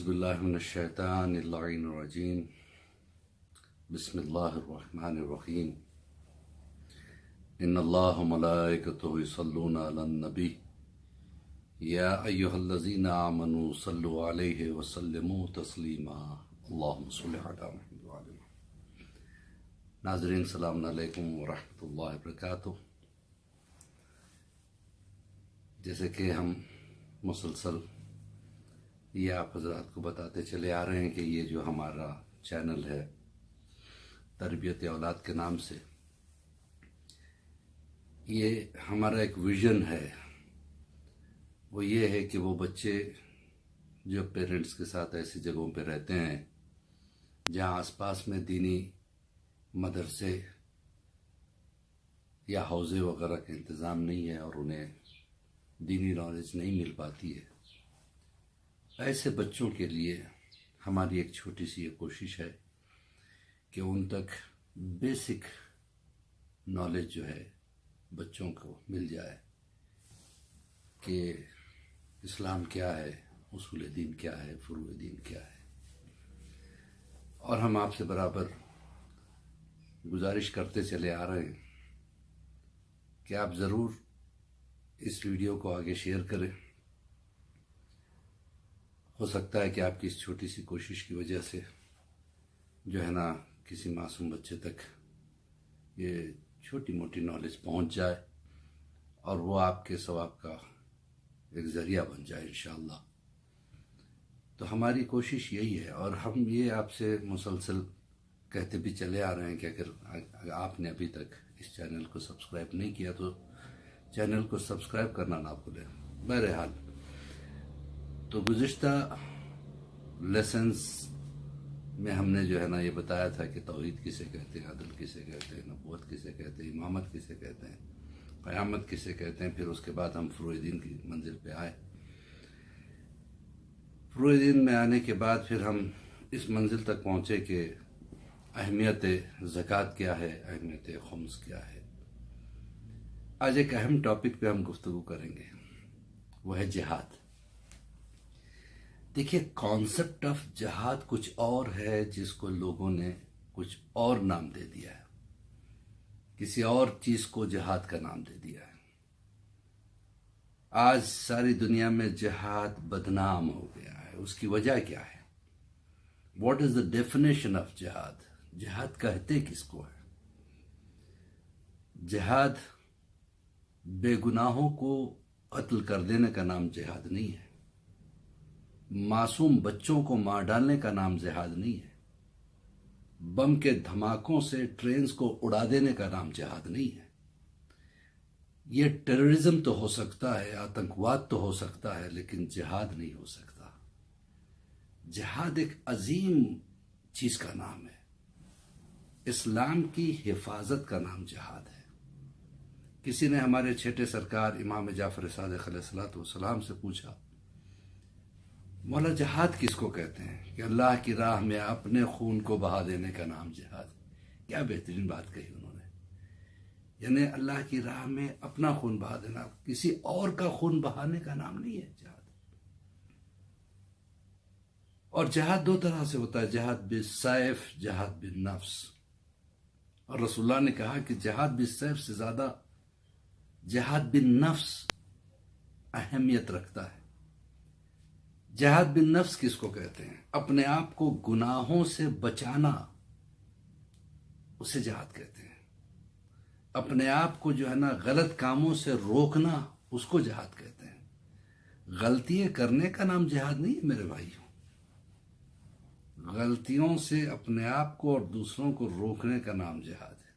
باللہ من الشیطان اللعین الرجیم بسم اللہ الرحمن الرحیم ان اللہ ملائکتہ یصلون علی النبی یا ایہا الذین آمنوا صلوا علیہ وسلموا تسلیما اللہم صل علی محمد وعلی محمد۔ ناظرین السلام علیکم ورحمۃ اللہ وبرکاتہ۔ جیسے کہ ہم مسلسل یہ آپ حضرات کو بتاتے چلے آ رہے ہیں کہ یہ جو ہمارا چینل ہے تربیت اولاد کے نام سے، یہ ہمارا ایک ویژن ہے، وہ یہ ہے کہ وہ بچے جو پیرنٹس کے ساتھ ایسی جگہوں پہ رہتے ہیں جہاں آس پاس میں دینی مدرسے یا حوضے وغیرہ کا انتظام نہیں ہے اور انہیں دینی نالج نہیں مل پاتی ہے، ایسے بچوں کے لیے ہماری ایک چھوٹی سی یہ کوشش ہے کہ ان تک بیسک نالج جو ہے بچوں کو مل جائے کہ اسلام کیا ہے، اصول دین کیا ہے، فروع دین کیا ہے۔ اور ہم آپ سے برابر گزارش کرتے چلے آ رہے ہیں کہ آپ ضرور اس ویڈیو کو آگے شیئر کریں۔ ہو سکتا ہے کہ آپ کی اس چھوٹی سی کوشش کی وجہ سے جو ہے نا کسی معصوم بچے تک یہ چھوٹی موٹی نالج پہنچ جائے اور وہ آپ کے ثواب کا ایک ذریعہ بن جائے انشاءاللہ۔ تو ہماری کوشش یہی ہے، اور ہم یہ آپ سے مسلسل کہتے بھی چلے آ رہے ہیں کہ اگر آپ نے ابھی تک اس چینل کو سبسکرائب نہیں کیا تو چینل کو سبسکرائب کرنا نہ بھولیں۔ بہرحال تو گزشتہ لیسنز میں ہم نے جو ہے نا یہ بتایا تھا کہ توحید کسے کہتے ہیں، عدل کسے کہتے ہیں، نبوت کسے کہتے ہیں، امامت کسے کہتے ہیں، قیامت کسے کہتے ہیں۔ پھر اس کے بعد ہم فروع دین کی منزل پہ آئے۔ فروع دین میں آنے کے بعد پھر ہم اس منزل تک پہنچے کہ اہمیت زکوٰۃ کیا ہے، اہمیت خمس کیا ہے۔ آج ایک اہم ٹاپک پہ ہم گفتگو کریں گے، وہ ہے جہاد۔ دیکھیے، کانسیپٹ آف جہاد کچھ اور ہے جس کو لوگوں نے کچھ اور نام دے دیا ہے، کسی اور چیز کو جہاد کا نام دے دیا ہے۔ آج ساری دنیا میں جہاد بدنام ہو گیا ہے۔ اس کی وجہ کیا ہے؟ What is the definition of جہاد؟ جہاد کہتے کس کو ہے؟ جہاد بے گناہوں کو قتل کر دینے کا نام جہاد نہیں ہے، معصوم بچوں کو مار ڈالنے کا نام جہاد نہیں ہے، بم کے دھماکوں سے ٹرینز کو اڑا دینے کا نام جہاد نہیں ہے۔ یہ ٹیررزم تو ہو سکتا ہے، آتنکواد تو ہو سکتا ہے، لیکن جہاد نہیں ہو سکتا۔ جہاد ایک عظیم چیز کا نام ہے، اسلام کی حفاظت کا نام جہاد ہے۔ کسی نے ہمارے چھٹے سرکار امام جعفر صادق علیہ السلام سے پوچھا، مولا جہاد کس کو کہتے ہیں؟ کہ اللہ کی راہ میں اپنے خون کو بہا دینے کا نام جہاد۔ کیا بہترین بات کہی انہوں نے، یعنی اللہ کی راہ میں اپنا خون بہا دینا، کسی اور کا خون بہانے کا نام نہیں ہے جہاد۔ اور جہاد دو طرح سے ہوتا ہے، جہاد بالسیف، جہاد بالنفس۔ اور رسول اللہ نے کہا کہ جہاد بالسیف سے زیادہ جہاد بالنفس اہمیت رکھتا ہے۔ جہاد بالنفس کس کو کہتے ہیں؟ اپنے آپ کو گناہوں سے بچانا، اسے جہاد کہتے ہیں۔ اپنے آپ کو جو ہے نا غلط کاموں سے روکنا، اس کو جہاد کہتے ہیں۔ غلطیاں کرنے کا نام جہاد نہیں ہے میرے بھائیوں، غلطیوں سے اپنے آپ کو اور دوسروں کو روکنے کا نام جہاد ہے۔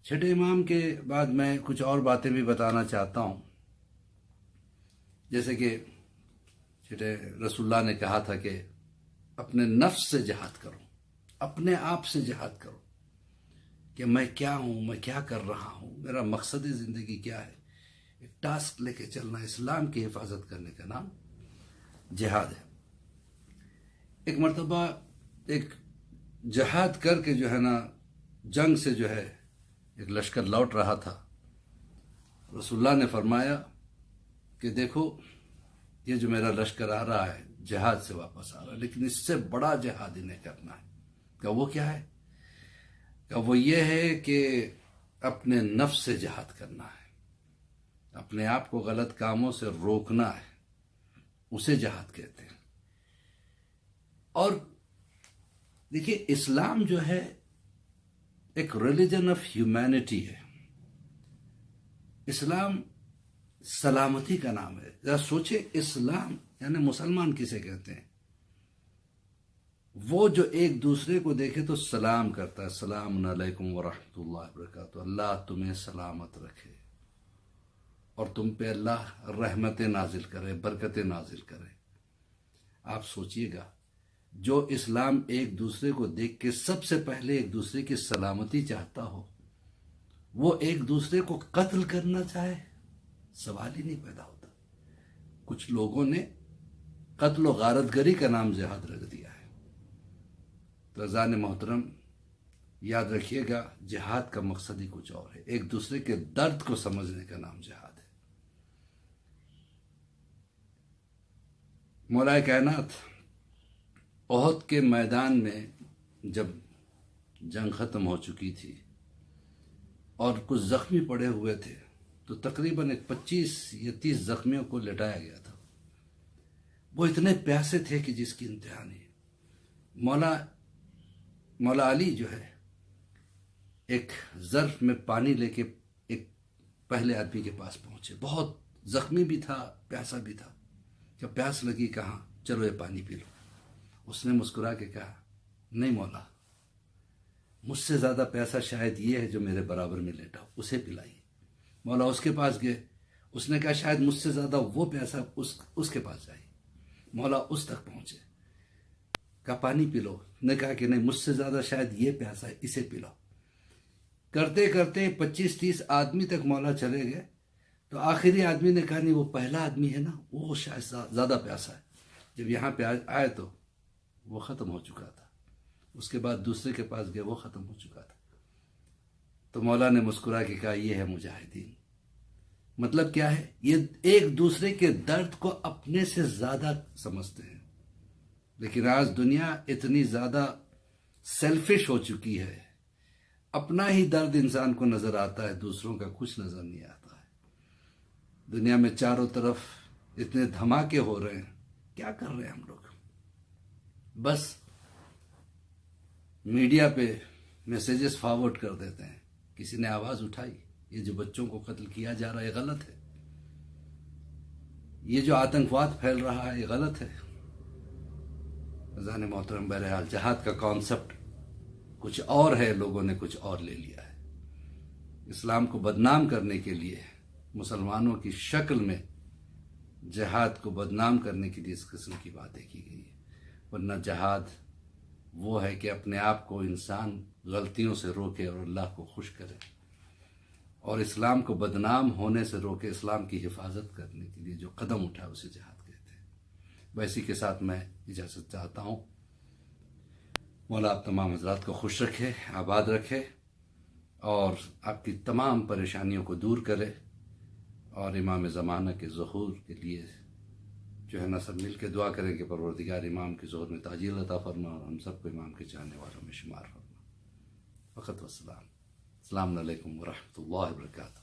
چھٹے امام کے بعد میں کچھ اور باتیں بھی بتانا چاہتا ہوں، جیسے کہ چھٹے رسول اللہ نے کہا تھا کہ اپنے نفس سے جہاد کرو، اپنے آپ سے جہاد کرو کہ میں کیا ہوں، میں کیا کر رہا ہوں، میرا مقصد زندگی کیا ہے۔ ایک ٹاسک لے کے چلنا، اسلام کی حفاظت کرنے کا نام جہاد ہے۔ ایک مرتبہ ایک جہاد کر کے جو ہے نا جنگ سے جو ہے ایک لشکر لوٹ رہا تھا۔ رسول اللہ نے فرمایا کہ دیکھو یہ جو میرا لشکر آ رہا ہے جہاد سے واپس آ رہا ہے، لیکن اس سے بڑا جہاد انہیں کرنا ہے۔ کہ وہ کیا ہے؟ کہ وہ یہ ہے کہ اپنے نفس سے جہاد کرنا ہے، اپنے آپ کو غلط کاموں سے روکنا ہے، اسے جہاد کہتے ہیں۔ اور دیکھیے، اسلام جو ہے ایک ریلیجن آف ہیومینٹی ہے۔ اسلام سلامتی کا نام ہے۔ ذرا سوچے، اسلام یعنی مسلمان کسے کہتے ہیں؟ وہ جو ایک دوسرے کو دیکھے تو سلام کرتا ہے، السلام علیکم ورحمۃ اللہ وبرکاتہ، اللہ تمہیں سلامت رکھے اور تم پہ اللہ رحمتیں نازل کرے، برکتیں نازل کرے۔ آپ سوچئے گا، جو اسلام ایک دوسرے کو دیکھ کے سب سے پہلے ایک دوسرے کی سلامتی چاہتا ہو، وہ ایک دوسرے کو قتل کرنا چاہے، سوال ہی نہیں پیدا ہوتا۔ کچھ لوگوں نے قتل و غارت گری کا نام جہاد رکھ دیا ہے۔ تو عزیزان محترم، یاد رکھیے گا، جہاد کا مقصد ہی کچھ اور ہے۔ ایک دوسرے کے درد کو سمجھنے کا نام جہاد ہے۔ مولا کائنات احد کے میدان میں جب جنگ ختم ہو چکی تھی اور کچھ زخمی پڑے ہوئے تھے، تو تقریباً 25 یا 30 زخمیوں کو لٹایا گیا تھا۔ وہ اتنے پیاسے تھے کہ جس کی انتہا نہیں۔ مولا علی جو ہے، ایک ظرف میں پانی لے کے ایک پہلے آدمی کے پاس پہنچے، بہت زخمی بھی تھا، پیاسا بھی تھا۔ کہ پیاس لگی، کہاں؟ چلو یہ پانی پی لو۔ اس نے مسکرا کے کہا، نہیں مولا، مجھ سے زیادہ پیاسا شاید یہ ہے جو میرے برابر میں لیٹا ہو، اسے پلائیے۔ مولا اس کے پاس گئے، اس نے کہا شاید مجھ سے زیادہ وہ پیاسا، اس کے پاس جائیے۔ مولا اس تک پہنچے، کہا پانی پی لو، نے کہا کہ نہیں، مجھ سے زیادہ شاید یہ پیاسا ہے، اسے پلاؤ۔ کرتے کرتے 25-30 آدمی تک مولا چلے گئے، تو آخری آدمی نے کہا نہیں، وہ پہلا آدمی ہے نا، وہ شاید زیادہ پیاسا ہے۔ جب یہاں پہ آئے تو وہ ختم ہو چکا تھا۔ اس کے بعد دوسرے کے پاس گئے، وہ ختم ہو چکا تھا۔ تو مولا نے مسکرا کے کہا، یہ ہے مجاہدین۔ مطلب کیا ہے؟ یہ ایک دوسرے کے درد کو اپنے سے زیادہ سمجھتے ہیں۔ لیکن آج دنیا اتنی زیادہ سیلفش ہو چکی ہے، اپنا ہی درد انسان کو نظر آتا ہے، دوسروں کا کچھ نظر نہیں آتا ہے۔ دنیا میں چاروں طرف اتنے دھماکے ہو رہے ہیں، کیا کر رہے ہیں ہم لوگ؟ بس میڈیا پہ میسیجز فارورڈ کر دیتے ہیں۔ کسی نے آواز اٹھائی، یہ جو بچوں کو قتل کیا جا رہا ہے یہ غلط ہے، یہ جو آتنکواد پھیل رہا ہے یہ غلط ہے۔ عزیزان محترم، بہرحال جہاد کا کانسیپٹ کچھ اور ہے، لوگوں نے کچھ اور لے لیا ہے۔ اسلام کو بدنام کرنے کے لیے مسلمانوں کی شکل میں جہاد کو بدنام کرنے کے لیے اس قسم کی باتیں کی گئی ہیں، ورنہ جہاد وہ ہے کہ اپنے آپ کو انسان غلطیوں سے روکے اور اللہ کو خوش کرے، اور اسلام کو بدنام ہونے سے روکے، اسلام کی حفاظت کرنے کے لیے جو قدم اٹھا اسے جہاد کہتے ہیں۔ ویسی کے ساتھ میں اجازت چاہتا ہوں۔ مولا آپ تمام حضرات کو خوش رکھے، آباد رکھے، اور آپ کی تمام پریشانیوں کو دور کرے، اور امام زمانہ کے ظہور کے لیے جو ہے نا سب مل کے دعا کریں کہ پروردگار امام کے ظہور میں تعجیل عطا فرما، اور ہم سب کو امام کے چاہنے والوں میں شمار فرما۔ وقت والسلام۔ السلام علیکم ورحمۃ اللہ وبرکاتہ۔